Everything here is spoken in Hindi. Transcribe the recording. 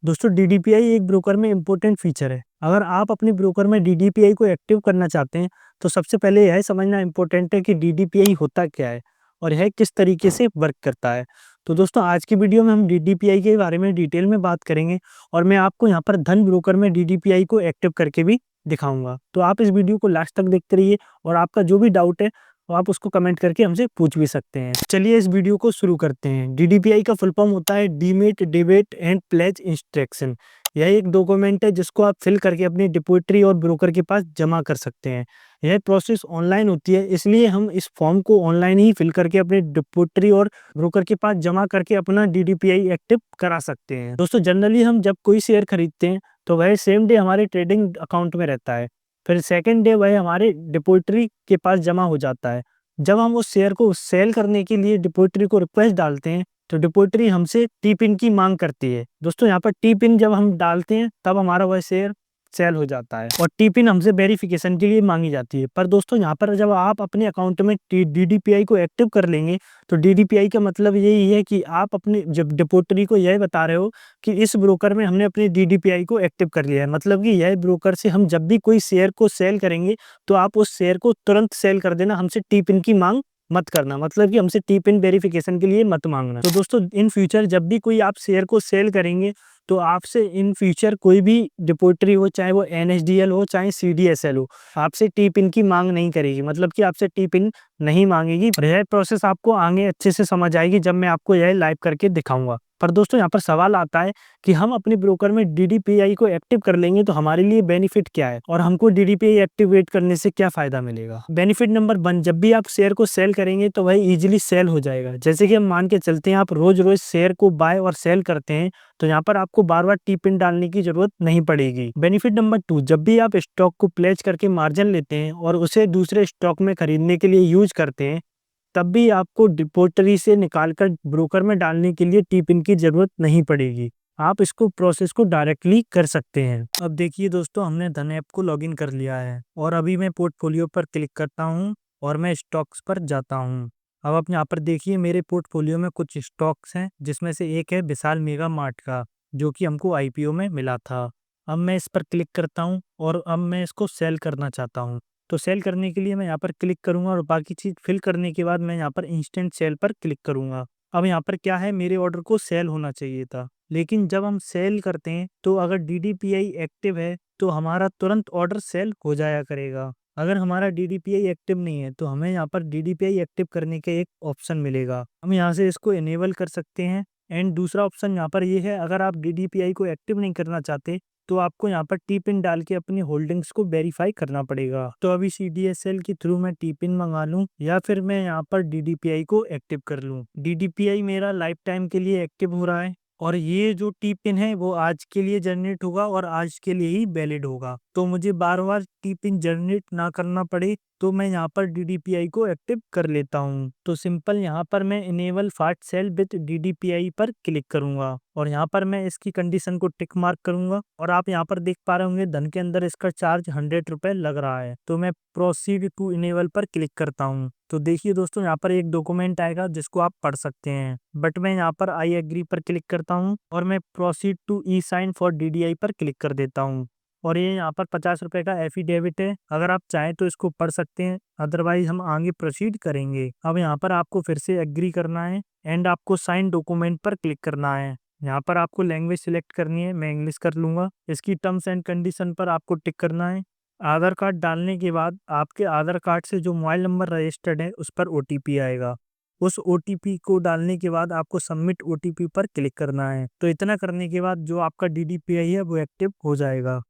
दोस्तों डीडीपीआई एक ब्रोकर में इम्पोर्टेंट फीचर है। अगर आप अपने ब्रोकर में डीडीपीआई को एक्टिव करना चाहते हैं तो सबसे पहले यह समझना इम्पोर्टेंट है कि डीडीपीआई होता क्या है और यह किस तरीके से वर्क करता है। तो दोस्तों आज की वीडियो में हम डीडीपीआई के बारे में डिटेल में बात करेंगे और मैं आपको यहाँ पर धन ब्रोकर में डीडीपीआई को एक्टिव करके भी दिखाऊंगा। तो आप इस वीडियो को लास्ट तक देखते रहिए और आपका जो भी डाउट है तो आप उसको कमेंट करके हमसे पूछ भी सकते हैं। चलिए इस वीडियो को शुरू करते हैं। डीडीपीआई का फुल फॉर्म होता है demat debit and pledge instruction. यह एक डॉक्यूमेंट है जिसको आप फिल करके अपनी डिपॉजिटरी और ब्रोकर के पास जमा कर सकते हैं। यह प्रोसेस ऑनलाइन होती है, इसलिए हम इस फॉर्म को ऑनलाइन ही फिल करके अपने डिपॉजिटरी और ब्रोकर के पास जमा करके अपना डीडीपीआई एक्टिव करा सकते हैं। दोस्तों जनरली हम जब कोई शेयर खरीदते हैं तो वह सेम डे हमारे ट्रेडिंग अकाउंट में रहता है, फिर सेकेंड डे वह हमारे डिपॉजिटरी के पास जमा हो जाता है। जब हम उस शेयर को सेल करने के लिए डिपॉजिटरी को रिक्वेस्ट डालते हैं तो डिपॉजिटरी हमसे टी पिन की मांग करती है। दोस्तों यहाँ पर टी पिन जब हम डालते हैं तब हमारा वह शेयर सेल हो जाता है और टी पिन हमसे वेरिफिकेशन के लिए मांगी जाती है। पर दोस्तों यहाँ पर जब आप अपने अकाउंट में डीडीपीआई को एक्टिव कर लेंगे तो डीडीपीआई का मतलब यही है कि आप अपने जब डिपॉजिटरी को यह बता रहे हो कि इस ब्रोकर में हमने अपने डीडीपीआई को एक्टिव कर लिया है। मतलब कि यह ब्रोकर से हम जब भी कोई शेयर को सेल करेंगे तो आप उस शेयर को तुरंत सेल कर देना, हमसे टी पिन की मांग मत करना। मतलब कि हमसे टी पिन वेरिफिकेशन के लिए मत मांगना। तो दोस्तों इन फ्यूचर जब भी कोई आप शेयर को सेल करेंगे तो आपसे इन फ्यूचर कोई भी डिपॉजिटरी हो, चाहे वो एनएसडीएल हो चाहे सीडीएसएल हो, आपसे टी पिन की मांग नहीं करेगी। मतलब कि आपसे टी पिन नहीं मांगेगी। और यह प्रोसेस आपको आगे अच्छे से समझ आएगी जब मैं आपको यह लाइव करके दिखाऊंगा। पर दोस्तों यहाँ पर सवाल आता है कि हम अपने ब्रोकर में डीडीपीआई को एक्टिव कर लेंगे तो हमारे लिए बेनिफिट क्या है और हमको डीडीपीआई एक्टिवेट करने से क्या फायदा मिलेगा। बेनिफिट नंबर 1, जब भी आप शेयर को सेल करेंगे तो वह इजीली सेल हो जाएगा। जैसे कि हम मान के चलते हैं आप रोज रोज शेयर को बाय और सेल करते हैं तो यहाँ पर आपको बार बार टी पिन डालने की जरूरत नहीं पड़ेगी। बेनिफिट नंबर 2, जब भी आप स्टॉक को प्लेज करके मार्जिन लेते हैं और उसे दूसरे स्टॉक में खरीदने के लिए यूज करते हैं तब भी आपको डिपॉजिटरी से निकालकर ब्रोकर में डालने के लिए टी पिन की जरूरत नहीं पड़ेगी। आप इसको प्रोसेस को डायरेक्टली कर सकते हैं। अब देखिए दोस्तों हमने धन ऐप को लॉगिन कर लिया है और अभी मैं पोर्टफोलियो पर क्लिक करता हूँ और मैं स्टॉक्स पर जाता हूँ। अब आप यहाँ पर देखिए मेरे पोर्टफोलियो में कुछ स्टॉक्स हैं जिसमें से एक है विशाल मेगा मार्ट का, जो कि हमको आईपीओ में मिला था। अब मैं इस पर क्लिक करता हूँ और अब मैं इसको सेल करना चाहता हूँ। तो सेल करने के लिए मैं यहाँ पर क्लिक करूँगा और बाकी चीज़ फिल करने के बाद मैं यहाँ पर इंस्टेंट सेल पर क्लिक करूँगा। अब यहाँ पर क्या है, मेरे ऑर्डर को सेल होना चाहिए था, लेकिन जब हम सेल करते हैं तो अगर डीडीपीआई एक्टिव है तो हमारा तुरंत ऑर्डर सेल हो जाया करेगा। अगर हमारा डीडीपीआई एक्टिव नहीं है तो हमें यहाँ पर डीडीपीआई एक्टिव करने का एक ऑप्शन मिलेगा। हम यहाँ से इसको इनेबल कर सकते हैं। एंड दूसरा ऑप्शन यहाँ पर ये है, अगर आप डीडीपीआई को एक्टिव नहीं करना चाहते तो आपको यहाँ पर टी पिन डाल के अपनी होल्डिंग्स को वेरीफाई करना पड़ेगा। तो अभी सीडीएसएल के थ्रू मैं टी पिन मंगा लूँ या फिर मैं यहाँ पर डीडीपीआई को एक्टिव कर लूँ। डीडीपीआई मेरा लाइफ टाइम के लिए एक्टिव हो रहा है और ये जो टी पिन है वो आज के लिए जनरेट होगा और आज के लिए ही वैलिड होगा। तो मुझे बार बार टी पिन जनरेट ना करना पड़े तो मैं यहाँ पर डीडीपीआई को एक्टिव कर लेता हूँ। तो सिंपल यहाँ पर मैं enable fast cell with DDPI पर क्लिक करूंगा और यहाँ पर मैं इसकी कंडीशन को टिक मार्क करूंगा और आप यहाँ पर देख पा रहे होंगे धन के अंदर इसका चार्ज 100 रुपए लग रहा है। तो मैं प्रोसीड टू इनेबल पर क्लिक करता हूँ। तो देखिए दोस्तों यहाँ पर एक डॉक्यूमेंट आएगा जिसको आप पढ़ सकते हैं, बट मैं यहाँ पर आई एग्री पर क्लिक करता हूँ और मैं proceed to e sign for DDI पर क्लिक कर देता हूँ। और ये यहाँ पर 50 रुपए का एफिडेविट है, अगर आप चाहें तो इसको पढ़ सकते हैं, अदरवाइज हम आगे प्रोसीड करेंगे। अब यहाँ पर आपको फिर से एग्री करना है एंड आपको साइन डॉक्यूमेंट पर क्लिक करना है। यहाँ पर आपको लैंग्वेज सिलेक्ट करनी है, मैं इंग्लिश कर लूंगा। इसकी टर्म्स एंड कंडीशन पर आपको टिक करना है। आधार कार्ड डालने के बाद आपके आधार कार्ड से जो मोबाइल नंबर रजिस्टर्ड है उस पर ओटीपी आएगा। उस ओटीपी को डालने के बाद आपको सबमिट ओटीपी पर क्लिक करना है। तो इतना करने के बाद जो आपका डीडीपीआई है वो एक्टिव हो जाएगा।